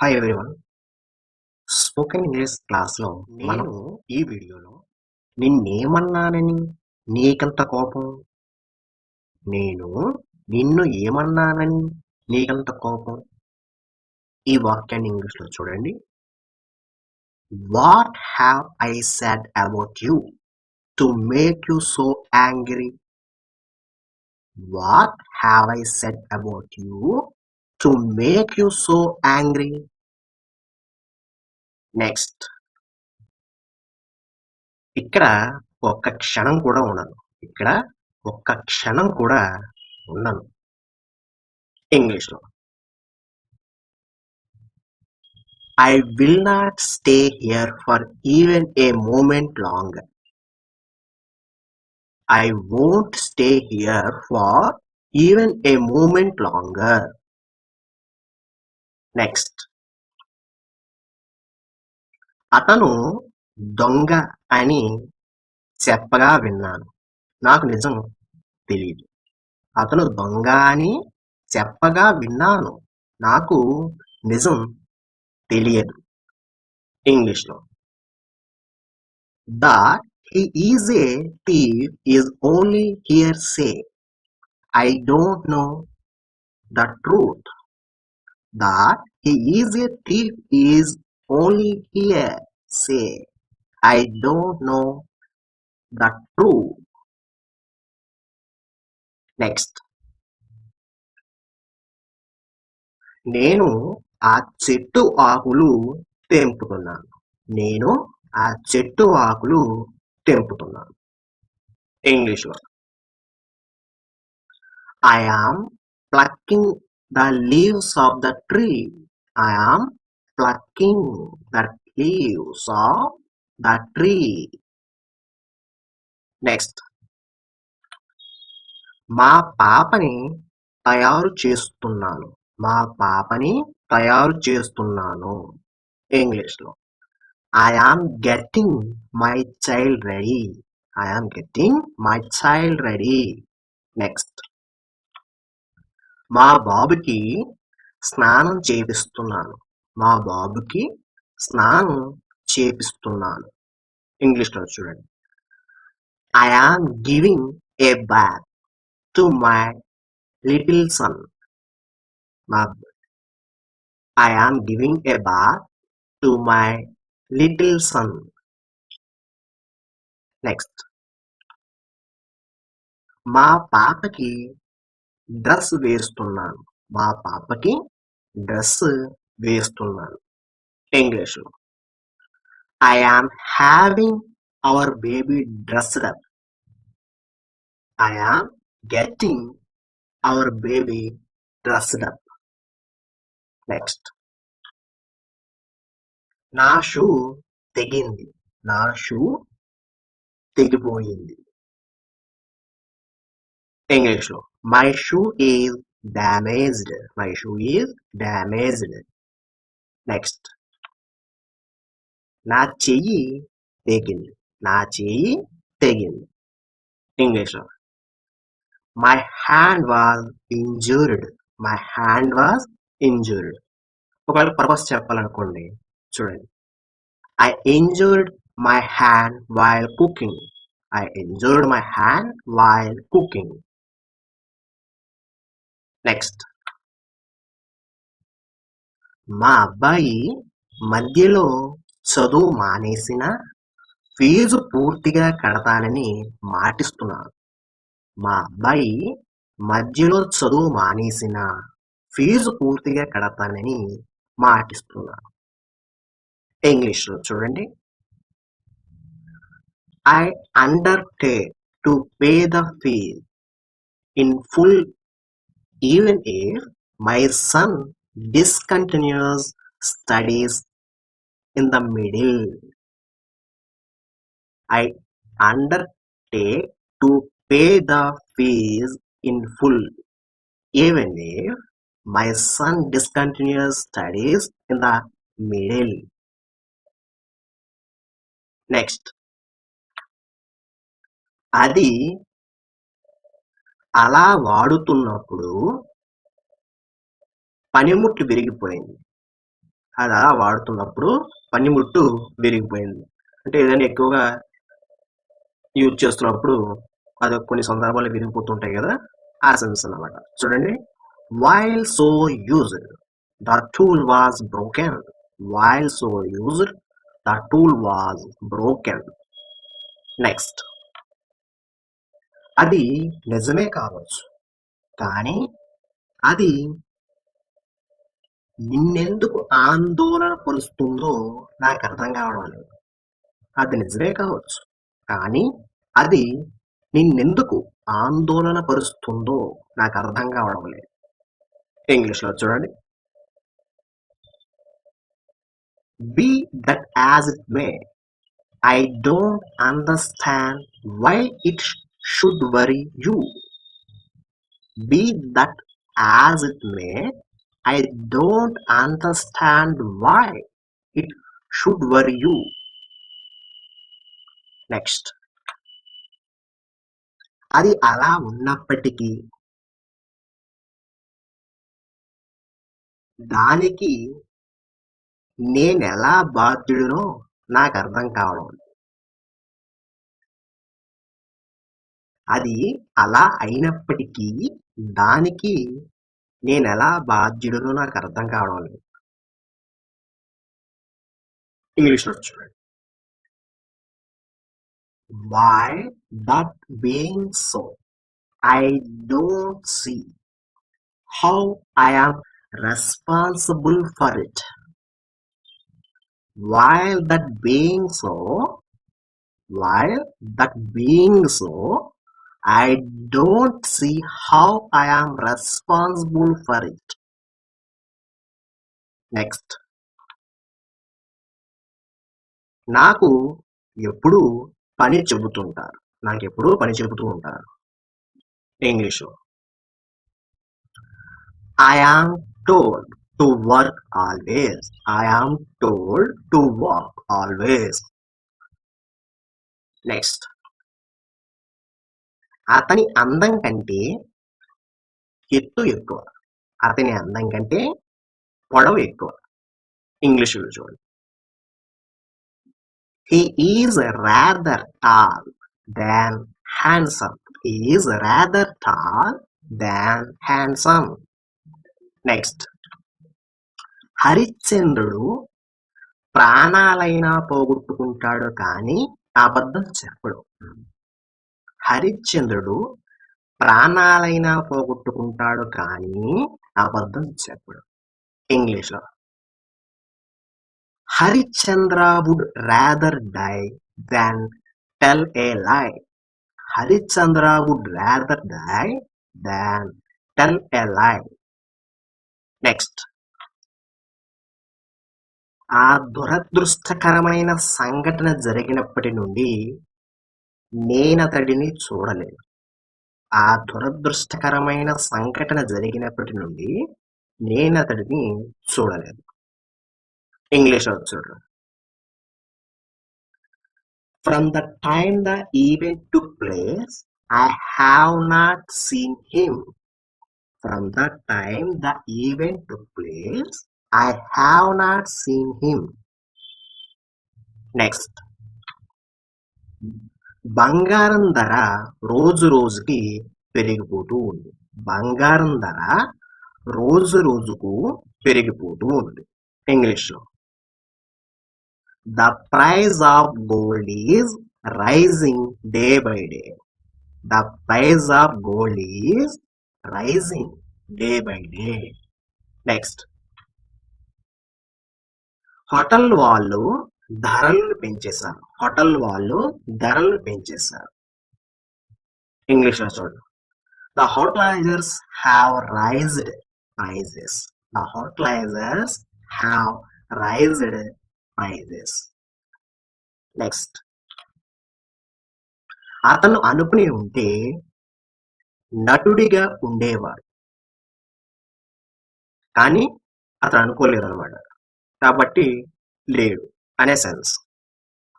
Hi everyone. Spoken English క్లాస్లో మనం ఈ వీడియోలో నిన్నేమన్నానని నీకంత కోపం, నేను నిన్ను ఏమన్నానని నీకంత కోపం, ఈ వాక్యాన్ని ఇంగ్లీష్లో చూడండి. What have I said about you to make you so angry? What have I said about you to make you so angry? Next, ఇక్కడ ఒక్క క్షణం కూడా ఉండను. ఇక్కడ ఒక్క క్షణం కూడా ఉండను. ఇంగ్లీష్లో I will not stay here for even a moment longer. I won't stay here for even a moment longer. Next, అతను దొంగ అని చెప్పగా విన్నాను, నాకు నిజం తెలియదు. అతను దొంగ అని చెప్పగా విన్నాను, నాకు నిజం తెలియదు. ఇంగ్లీష్లో that he is a thief is only hearsay. I don't know the truth. That he is a thief is only hearsay. I don't know the truth. Next, నేను ఆ చెట్టు ఆకులు తెంపుతున్నాను. నేను ఆ చెట్టు ఆకులు తెంపుతున్నాను. ఇంగ్లీష్లో I am plucking the leaves of the tree. I am plucking the leaves of the tree. Next, మా పాపని తయారు చేస్తున్నాను. మా పాపని తయారు చేస్తున్నాను. ఇంగ్లీష్లో I am getting my child ready. I am getting my child ready. Next, మా బాబుకి స్నానం చేపిస్తున్నాను. మా బాబుకి స్నానం చేపిస్తున్నాను. ఇంగ్లీష్లో చూడండి I am giving a bath to my little son. I am giving a bath to my little son. Next, మా పాపకి డ్రెస్ వేస్తున్నాను. మా పాపకి డ్రెస్ వేస్తున్నాను. ఇంగ్లీష్లో I am having our baby dressed up. I am getting our baby dressed up. Next, నా shoe తెగింది. నా shoe తెగిపోయింది. ఇంగ్లీష్లో my shoe is damaged. My shoe is damaged. Next, నా చెయ్యి తెగింది. నా చెయ్యి తెగింది. ఇంగ్లీష్లో my hand was injured. My hand was injured. ఒకవేళ పర్పస్ చెప్పాలనుకోండి, చూడండి I injured my hand while cooking. I injured my hand while cooking. Next, మా అబ్బాయి మధ్యలో చదువు మానేసిన ఫీజు పూర్తిగా కడతానని మాటిస్తున్నాను. మా అబ్బాయి మధ్యలో చదువు మానేసిన ఫీజు పూర్తిగా కడతానని మాటిస్తున్నాను. ఇంగ్లీష్లో చూడండి I undertake to pay the fees in full even if my son discontinues studies in the middle. I undertake to pay the fees in full even if my son discontinues studies in the middle. Next, అది అలా వాడుతున్నప్పుడు పనిముట్లు విరిగిపోయింది. అది అలా వాడుతున్నప్పుడు పనిముట్టు విరిగిపోయింది. అంటే ఏదైనా ఎక్కువగా యూజ్ చేస్తున్నప్పుడు అది కొన్ని సందర్భాల్లో విరిగిపోతుంటాయి కదా, ఆ సెన్స్ అన్నమాట. చూడండి, while so used the tool was broken. While so used the tool was broken. Next, అది నిజమే కావచ్చు, కానీ అది నిన్నెందుకు ఆందోళన పరుస్తుందో నాకు అర్థం కావడం లేదు. అది నిజమే కావచ్చు, కానీ అది నిన్నెందుకు ఆందోళన పరుస్తుందో నాకు అర్థం కావడం లేదు. ఇంగ్లీష్లో చూడండి, be that as it may, I don't understand why it should worry you. Be that as it may, I don't understand why it should worry you. Next, అది అలా ఉన్నప్పటికీ దానికి నేనెలా బాధ్యుడినో నాకు అర్థం కావడం. అది అలా అయినప్పటికీ దానికి నేనెలా బాధ్యుడినో నాకు అర్థం కావడం లేదు. ఇంగ్లీష్లో చూడండి, why that being so, I don't see how I am responsible for it. While that being so, I don't see how I am responsible for it. Next, నాకు ఎప్పుడూ పని చెబుతుంటారు. English, I am told to work always. I am told to work always. Next, అతని అందం కంటే ఎత్తు ఎక్కువ. అతని అందం కంటే పొడవు ఎక్కువ. ఇంగ్లీష్లో చూడండి, he is rather tall than handsome. He is rather tall than handsome. Next, హరిశ్చంద్రుడు ప్రాణాలైనా పోగొట్టుకుంటాడు కానీ అబద్ధం చెప్పడు. హరిశ్చంద్రుడు ప్రాణాలైనా పోగొట్టుకుంటాడు కానీ అబద్ధం చెప్పడు. ఇంగ్లీష్లో, Harishchandra would rather die than tell a lie. Harishchandra would rather die than tell a lie. Next, ఆ దురదృష్టకరమైన సంఘటన జరిగినప్పటి నుండి నేనతడిని చూడలేదు. ఆ దురదృష్టకరమైన సంఘటన జరిగినప్పటి నుండి నేనతడిని చూడలేదు. ఇంగ్లీష్లో చూడండి, from the time the event took place, I have not seen him. From the time the event took place, I have not seen him. Next, బంగారం ధర రోజు రోజుకి పెరిగిపోతూ ఉంది. బంగారం ధర రోజు రోజుకు పెరిగిపోతూ ఉంది. ఇంగ్లీష్లో, the price of gold is rising day by day. The price of gold is rising day by day. Next, hotel వాళ్ళు ధరలను పెంచేశారు. ఇంగ్లీష్లో చూడండి, the hotelizers have raised prices. The hotelizers have raised prices. Next, అతను అనుకుని ఉంటే నటుడిగా ఉండేవాడు, కానీ అతను అనుకోలేదు అనమాట, కాబట్టి లేడు అనే సెన్స్.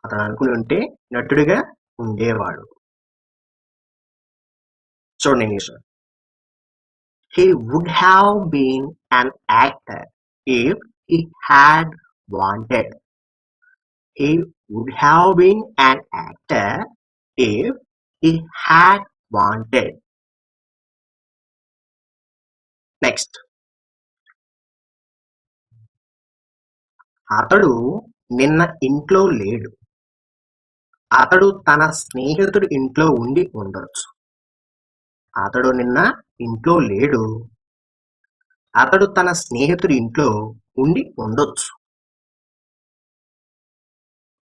అతను అనుకుని ఉంటే నటుడిగా ఉండేవాడు. చూడండి English, he would have been an actor if he had wanted. He would have been an actor if he had wanted. Next, అతడు నిన్న ఇంట్లో లేడు. అతడు తన స్నేహితుడి ఇంట్లో ఉండి ఉండొచ్చు. అతడు నిన్న ఇంట్లో లేడు. అతడు తన స్నేహితుడి ఇంట్లో ఉండి ఉండొచ్చు.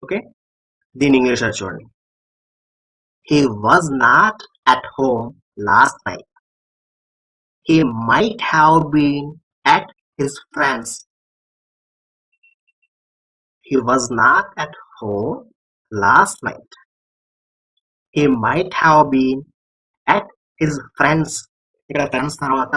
ఓకే, దీని ఇంగ్లీష్ చూడండి. He was not at home last night. He might have been at his friend's. He was not at home last night. He might have been at his friend's. ఇక్కడ ఫ్రెండ్స్ తర్వాత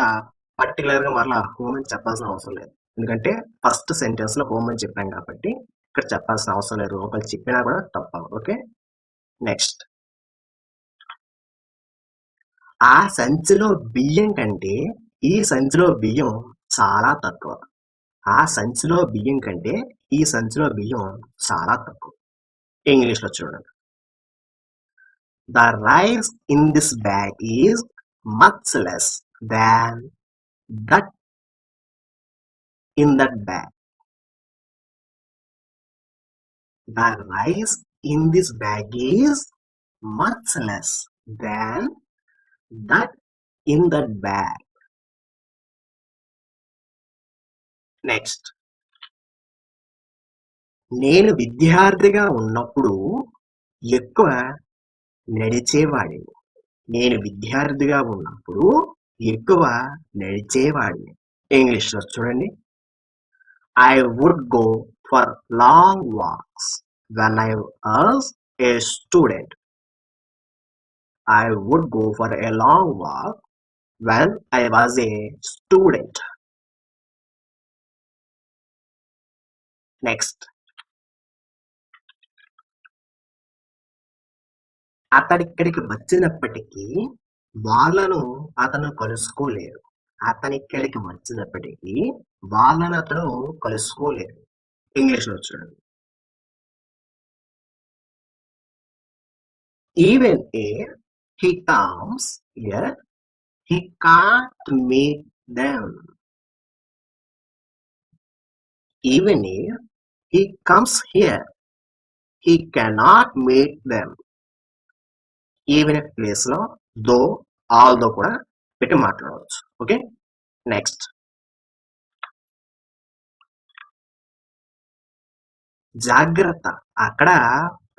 particular గా మరలా home అని చెప్పాల్సిన అవసరం లేదు, ఎందుకంటే first sentence లో హోమ్ అని చెప్పాం కాబట్టి ఇక్కడ చెప్పాల్సిన అవసరం లేదు. ఒకళ్ళు చెప్పినా కూడా తప్పదు. ఓకే, నెక్స్ట్, ఆ సంచిలో బియ్యం కంటే ఈ సంచిలో బియ్యం చాలా తక్కువ. ఆ సంచిలో బియ్యం కంటే ఈ సంచిలో బియ్యం చాలా తక్కువ. ఇంగ్లీష్ లో చూడండి. The rice in this bag is much less than that in that bag. The rice in this bag is much less than that in that bag. Next, నేను విద్యార్థిగా ఉన్నప్పుడు ఎక్కువ నడిచేవాడిని. నేను విద్యార్థిగా ఉన్నప్పుడు ఎక్కువ నడిచేవాడిని. ఇంగ్లీష్ లో చూడండి. I would go for long walks when I was a student. I would go for a long walk when I was a student. Next, అతడిక్కడికి వచ్చినప్పటికీ వాళ్ళను అతను కలుసుకోలేరు. అతనిక్కడికి వచ్చినప్పటికీ వాళ్ళను అతను కలుసుకోలేరు. ఇంగ్లీష్ లో చూడండి. Even if he comes here, he can't meet them. Even if he comes here, he cannot meet them. Even if place లో దో ఆల్ దో కూడా పెట్టి మాట్లాడవచ్చు. ఓకే, నెక్స్ట్, జాగ్రత్త, అక్కడ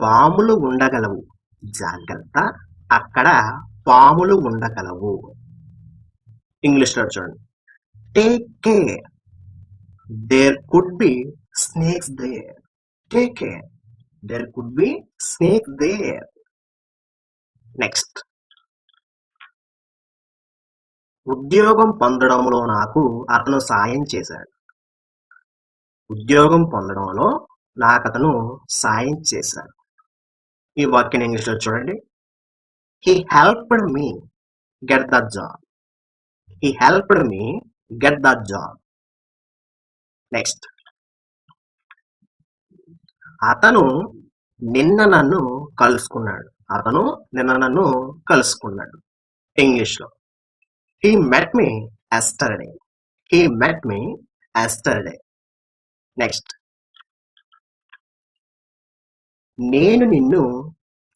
పాములు ఉండగలవు. జాగ్రత్త, అక్కడ పాములు ఉండగలవు. ఇంగ్లీష్ లో చూడండి. Take care, there could be snakes there. Take care, there could be snake there. Next, ఉద్యోగం పొందడంలో నాకు అతను సాయం చేశాడు. ఉద్యోగం పొందడంలో నాకు అతను సాయం చేశాడు. ఈ వాక్యాన్ని ఇంగ్లీష్ లో చూడండి. He helped me get the job. He helped me get the job. Next, అతను నిన్న నన్ను కలుసుకున్నాడు. అతను నిన్న నన్ను కలుసుకున్నాడు. ఇంగ్లీష్ లో He met me yesterday. He met me yesterday. Next, నేను నిన్ను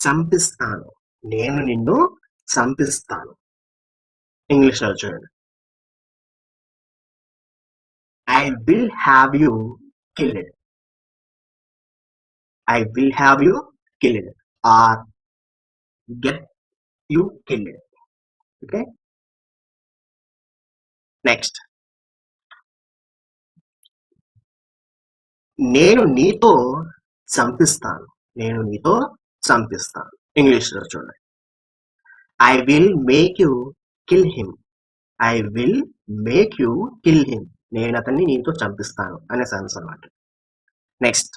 చంపిస్తాను. నేను నిన్ను చంపిస్తాను. ఇంగ్లీష్ లో చూడండి. I will have you killed. I will have you killed or get you killed. Okay. Next, నేను నీతో చంపిస్తాను. నేను నీతో చంపిస్తాను. ఇంగ్లీష్ లో చూడండి. I will make you kill him. I will make you kill him. నేను అతన్ని నీతో చంపిస్తాను అనే సెన్స్ అన్నమాట. నెక్స్ట్,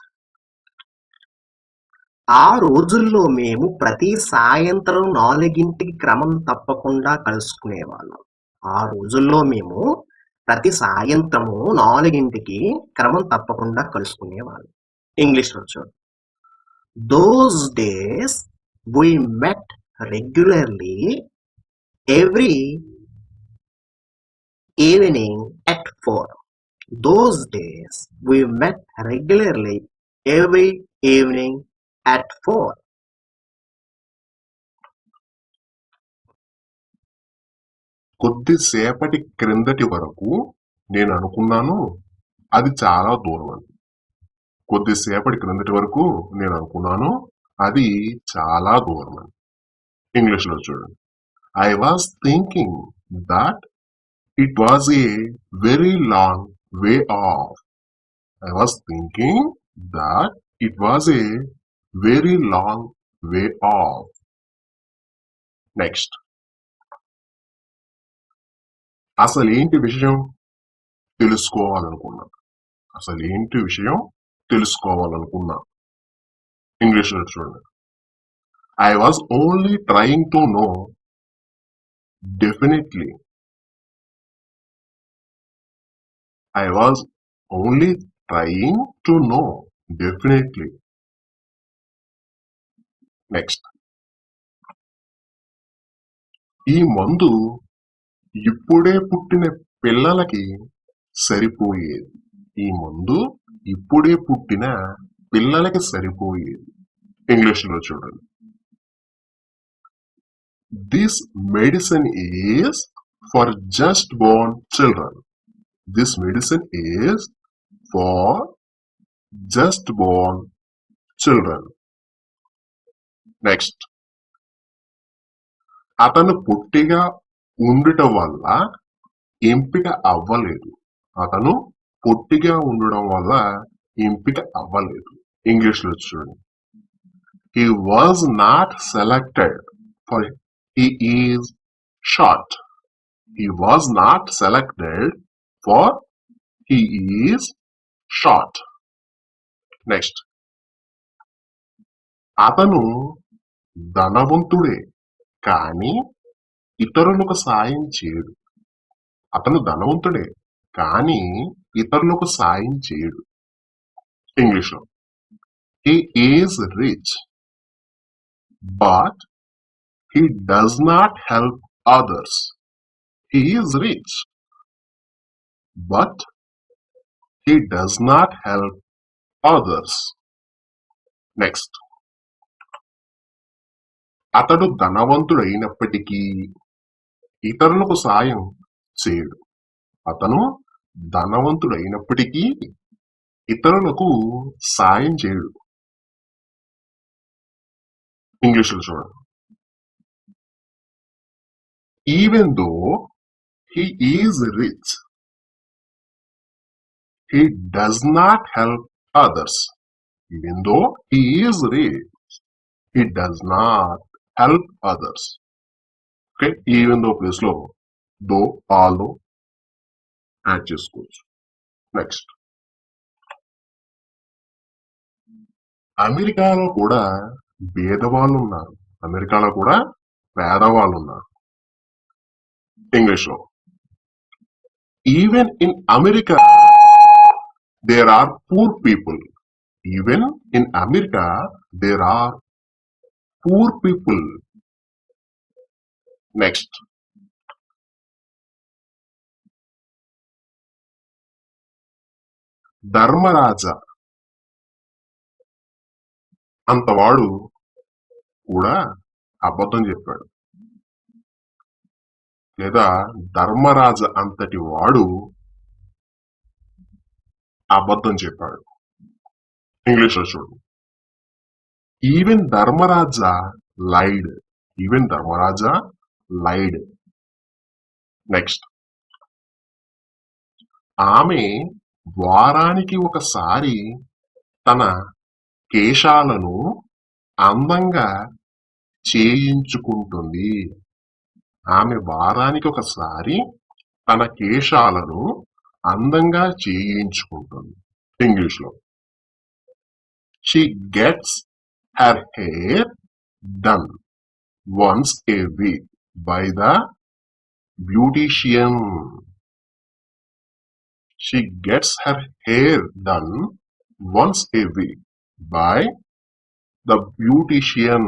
ఆ రోజుల్లో మేము ప్రతి సాయంత్రం 4 క్రమం తప్పకుండా కలుసుకునేవాళ్ళం. ఆ రోజుల్లో మేము ప్రతి సాయంత్రము 4కి క్రమం తప్పకుండా కలుసుకునేవాళ్ళు. ఇంగ్లీష్లో చూడు. Those days we met regularly every evening at 4. Those days we met regularly every evening at 4. కొద్దిసేపటి క్రిందటి వరకు నేను అనుకున్నాను అది చాలా దూరం అని. కొద్దిసేపటి క్రిందటి వరకు నేను అనుకున్నాను అది చాలా దూరం అని. ఇంగ్లీష్లో చూడండి. I was thinking that it was a very long way off. I was thinking that it was a very long way off. Next, అసలేంటి విషయం తెలుసుకోవాలనుకున్నా. అసలేంటి విషయం తెలుసుకోవాలనుకున్నా. ఇంగ్లీష్లో చూడండి. I was only trying to know definitely. I was only trying to know definitely. Next. ఈ మందు ఇప్పుడే పుట్టిన పిల్లలకి సరిపోయేది. ఈ మందు ఇప్పుడే పుట్టిన పిల్లలకి సరిపోయేది. ఇంగ్లీష్లో చూడండి. This medicine is for just born children. This medicine is for just born children. Next. అతను పొట్టిగా ఉండటం వల్ల ఎంపిక అవ్వలేదు. అతను పొట్టిగా ఉండడం వల్ల ఎంపిక అవ్వలేదు. ఇంగ్లీష్లో చూడండి. He was not selected for he is short. He was not selected for he is short. Next. అతను ధనవంతుడే కానీ ఇతరులకు సాయం చేయడు. అతను ధనవంతుడే కానీ ఇతరులకు సాయం చేయడు. ఇంగ్లీష్లో. He is rich but he does not help others. He is rich but he does not help others. Next. అతడు ధనవంతుడైనప్పటికీ ఇతరులకు సాయం చేయడు. అతను ధనవంతుడైనప్పటికీ ఇతరులకు సాయం చేయడు. ఇంగ్లీష్లో చూడండి. Even though he is rich, he does not help others. Even though he is rich, he does not help others. Okay, even though place లో దో ఆల్దో యాడ్ చేసుకోవచ్చు. నెక్స్ట్. అమెరికాలో కూడా పేదవాళ్ళు ఉన్నారు. అమెరికాలో కూడా పేదవాళ్ళు ఉన్నారు. ఇంగ్లీష్లో. Even in America there are poor people. Even in America there are poor people. Next. Dharmaraja అంతవాడు కూడా అబద్ధం చెప్పాడు. లేదా ధర్మరాజ అంతటి వాడు అబద్ధం చెప్పాడు. ఇంగ్లీష్లో చూడండి. Even Dharmaraja lied. Even Dharmaraja lied. Next. ఆమె వారానికి ఒకసారి తన కేశాలను అందంగా చేయించుకుంటుంది. ఆమె వారానికి ఒకసారి తన కేశాలను అందంగా చేయించుకుంటుంది. ఇంగ్లీష్లో. She gets her hair done once a week by the beautician. She gets her hair done once a week by the beautician.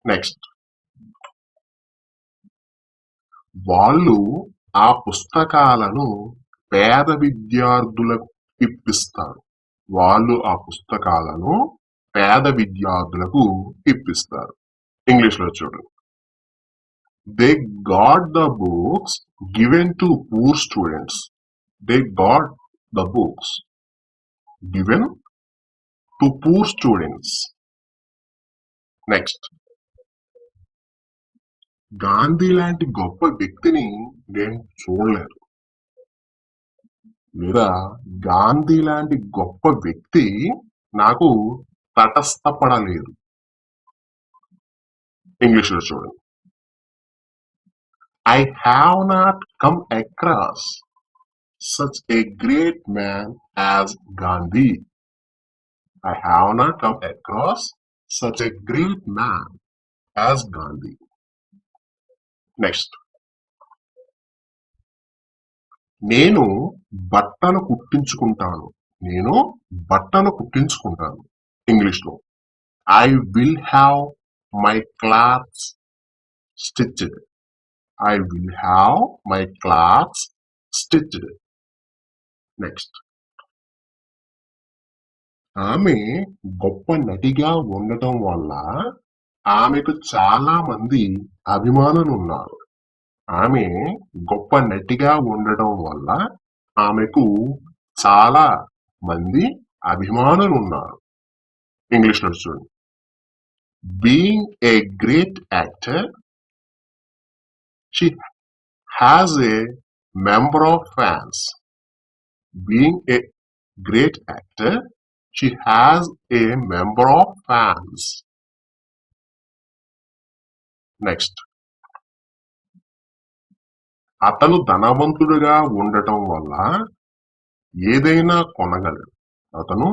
Next. వాళ్ళు ఆ పుస్తకాలను పేద విద్యార్థులకు ఇప్పిస్తారు. వాళ్ళు ఆ పుస్తకాలను పేద విద్యార్థులకు ఇప్పిస్తారు. ఇంగ్లీష్ లో చూడండి. They got the books given to poor students. They got the books given to poor students. Next. Gandhi లాంటి గొప్ప వ్యక్తిని నేను చూడలేదు. లేదా గాంధీ లాంటి గొప్ప వ్యక్తి నాకు తటస్థపడలేదు. ఇంగ్లీష్ లో చూడండి. I have not come across such a great man as Gandhi. I have not come across such a great man as Gandhi. Next. నేను బట్టలు కుట్టించుకుంటాను. నేను బట్టలు కుట్టించుకుంటాను. ఇంగ్లీష్ లో I will have my clothes stitched. I will have my clothes stitched. Next. ఆమె గొప్ప నటిగా ఉండటం వల్ల ఆమెకు చాలా మంది అభిమానులు ఉన్నారు. ఆమె గొప్ప నటిగా ఉండటం వల్ల ఆమెకు చాలా మంది అభిమానులు ఉన్నారు. ఇంగ్లీష్ లో చూడండి. Being a great actor, she has a member of fans. Being a great actor, she has a member of fans. Next. అతను ధనవంతుడుగా ఉండటం వల్ల ఏదైనా కొనగలడు. అతను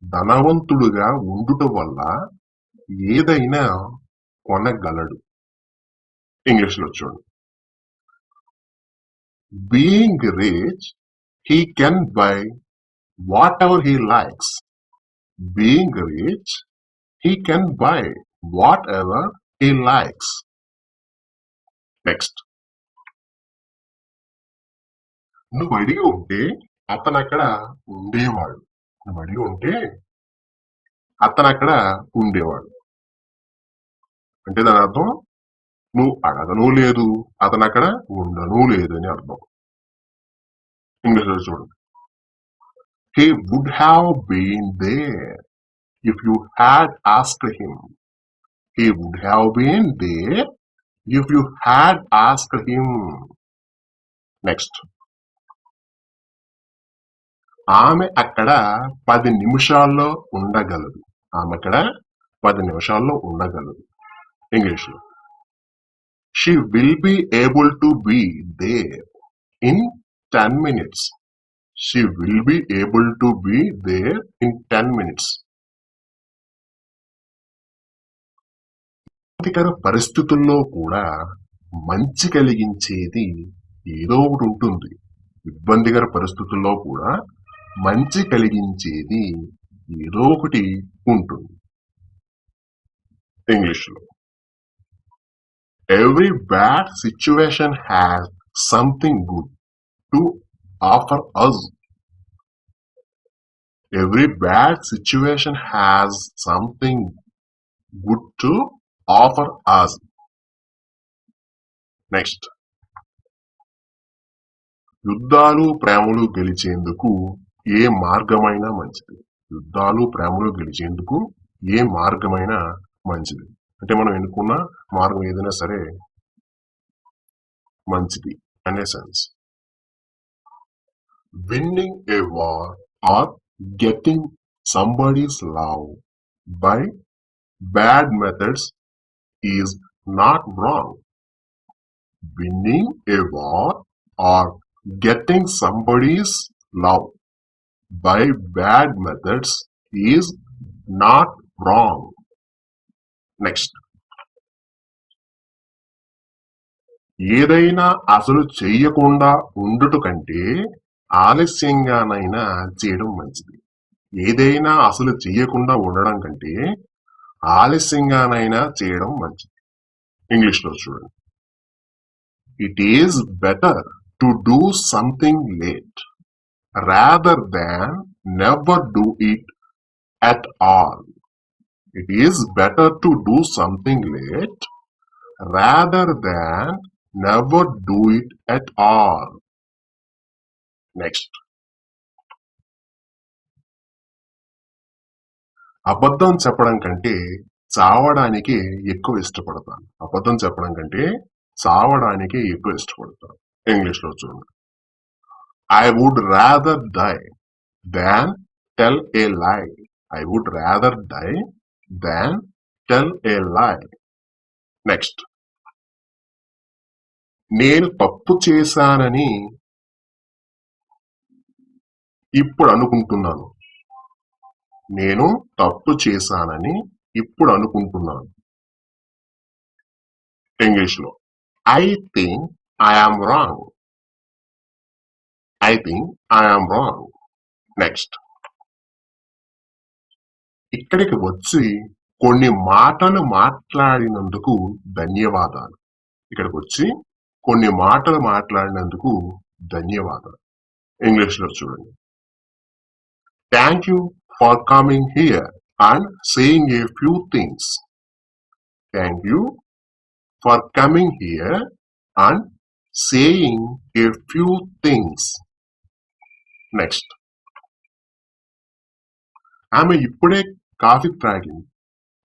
ధనవంతుడుగా ఉండుట వల్ల ఏదైనా కొనగలడు. ఇంగ్లీష్ లో చూడండి. Being rich, he can buy whatever he likes. Being rich, he can buy whatever he likes. Next. నువ్వు అడిగి ఉంటే అతను అక్కడ ఉండేవాడు. నువ్వు అడిగి ఉంటే అతను అక్కడ ఉండేవాడు. అంటే దాని అర్థం నువ్వు అడగను లేదు, అతను అక్కడ ఉండను లేదు అని అర్థం. ఇంగ్లీష్ లో చూడండి. He would have been there if you had asked him. He would have been there if you had asked him. Next. ఆమె అక్కడ 10 నిమిషాల్లో ఉండగలదు. ఆమె అక్కడ 10 నిమిషాల్లో ఉండగలదు. ఇంగ్లీష్ లో She will be able to be there in 10 minutes. She will be able to be there in 10 minutes. ఇబ్బందికర పరిస్థితుల్లో కూడా మంచి కలిగించేది ఏదో ఒకటి ఉంటుంది. ఇబ్బందికర పరిస్థితుల్లో కూడా మంచి కలిగించేది ఏదో ఒకటి ఉంటుంది. ఇంగ్లీష్ లో Every bad situation has something good to offer us. Every bad situation has something good to offer us. Next. యుద్ధాలు ప్రేమలు గెలిచేందుకు ఏ మార్గమైనా మంచిది. యుద్ధాలు ప్రేమలు గెలిచేందుకు ఏ మార్గమైనా మంచిది. అంటే మనం ఎన్నుకున్న మార్గం ఏదైనా సరే మంచిది అనే sense. Winning a war or getting somebody's love by bad methods is not wrong. Winning a war or getting somebody's love by bad methods is not wrong. Next. ఏదైనా అసలు చెయ్యకుండా ఉండుట కంటే ఆలస్యంగానైనా చేయడం మంచిది. ఏదైనా అసలు చెయ్యకుండా ఉండడం కంటే ఆలస్యంగానైనా చేయడం మంచిది. ఇంగ్లీష్ లో చూడండి. It is better to do something late rather than never do it at all. It is better to do something late rather than never do it at all. Next. అబద్ధం చెప్పడం కంటే చావడానికి ఎక్కువ ఇష్టపడతాను. అబద్ధం చెప్పడం కంటే చావడానికి ఎక్కువ ఇష్టపడతాను. ఇంగ్లీష్ లో చూడండి. I would rather die than tell a lie. I would rather die than tell a lie. Next. నేను తప్పు చేశానని ఇప్పుడు అనుకుంటున్నాను. నేను తప్పు చేశానని ఇప్పుడు అనుకుంటున్నాను. ఇంగ్లీష్ లో I think I'm wrong. I think I'm wrong. Next. ఇక్కడికి వచ్చి కొన్ని మాటలు మాట్లాడినందుకు ధన్యవాదాలు. ఇక్కడికి వచ్చి కొన్ని మాటలు మాట్లాడినందుకు ధన్యవాదాలు. ఇంగ్లీష్ లో చూడండి. Thank you for coming here and saying a few things. Thank you for coming here and saying a few things. Next. ఆమె ఇప్పుడే కాఫీ త్రాగింది.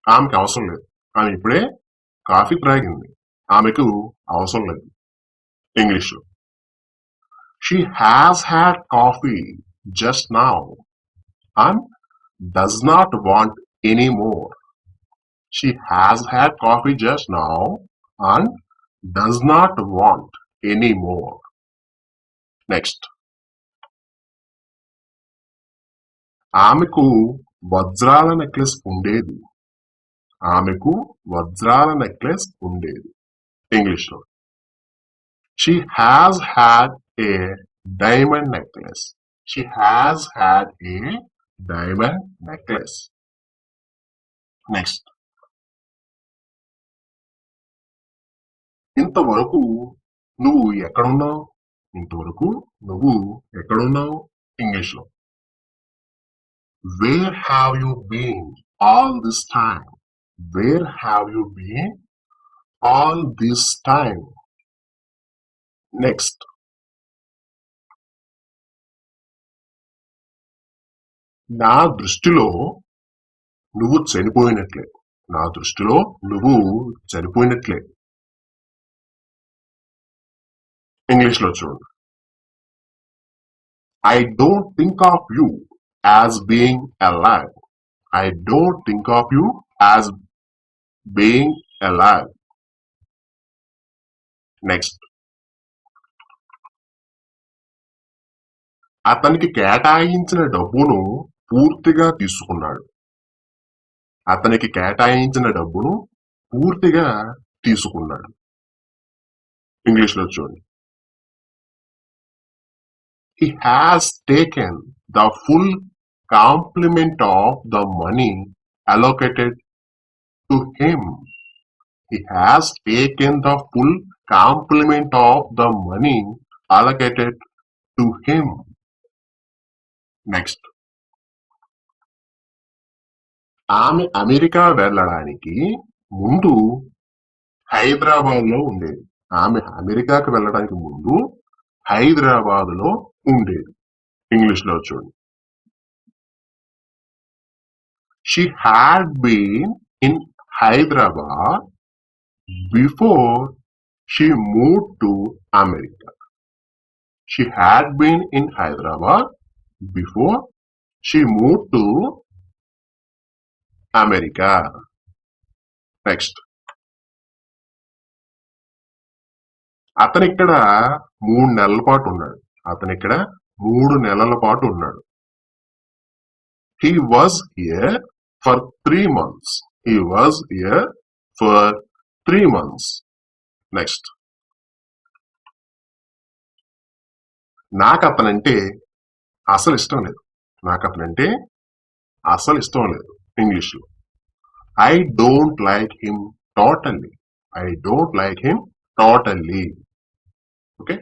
ఆమెకు అవసరం లేదు. ఆమె ఇప్పుడే కాఫీ త్రాగింది. ఆమెకు అవసరం లేదు. ఇంగ్లీష్ లో she has had coffee just now and does not want any more. She has had coffee just now and does not want any more. Next. ఆమెకు వజ్రాల నెక్లెస్ ఉండేది. ఆమెకు వజ్రాల నెక్లెస్ ఉండేది. ఇంగ్లీష్ లో she has had a diamond necklace. She has had a diamond necklace. Next. ఇంతవరకు నువ్వు ఎక్కడున్నావు? ఇంతవరకు నువ్వు ఎక్కడున్నావు? ఇంగ్లీష్ లో where have you been all this time? Where have you been all this time? Next. నా దృష్టిలో నువ్వు చనిపోయినట్లే. నా దృష్టిలో నువ్వు చనిపోయినట్లే. ఇంగ్లీష్ లో చూడండి. I don't think of you as being alive. I don't think of you as being alive. Next. అతనికి కేటాయించిన డబ్బును పూర్తిగా తీసుకున్నాడు. అతనికి కేటాయించిన డబ్బును పూర్తిగా తీసుకున్నాడు. ఇంగ్లీష్ లో చూడండి. He has taken the full complement of the money allocated to him. He has taken the full complement of the money allocated to him. Next. ఆమె అమెరికా వెళ్ళడానికి ముందు హైదరాబాద్ లో ఉండేది. ఆమె అమెరికాకు వెళ్ళడానికి ముందు హైదరాబాద్ లో ఉండేది. ఇంగ్లీష్ లో చూడండి. She had been in Hyderabad before she moved to America. She had been in Hyderabad before she moved to America. Next. అతను ఇక్కడ 3 నెలల పాటు ఉన్నాడు. అతను ఇక్కడ 3 నెలల పాటు ఉన్నాడు. He was here for 3 months. He was here for 3 months. Next. నాకు అతనంటే అసలు ఇష్టం లేదు. నాకు అతనంటే అసలు ఇష్టం లేదు. ఇంగ్లీష్ లో I don't like him totally. I don't like him totally. Okay,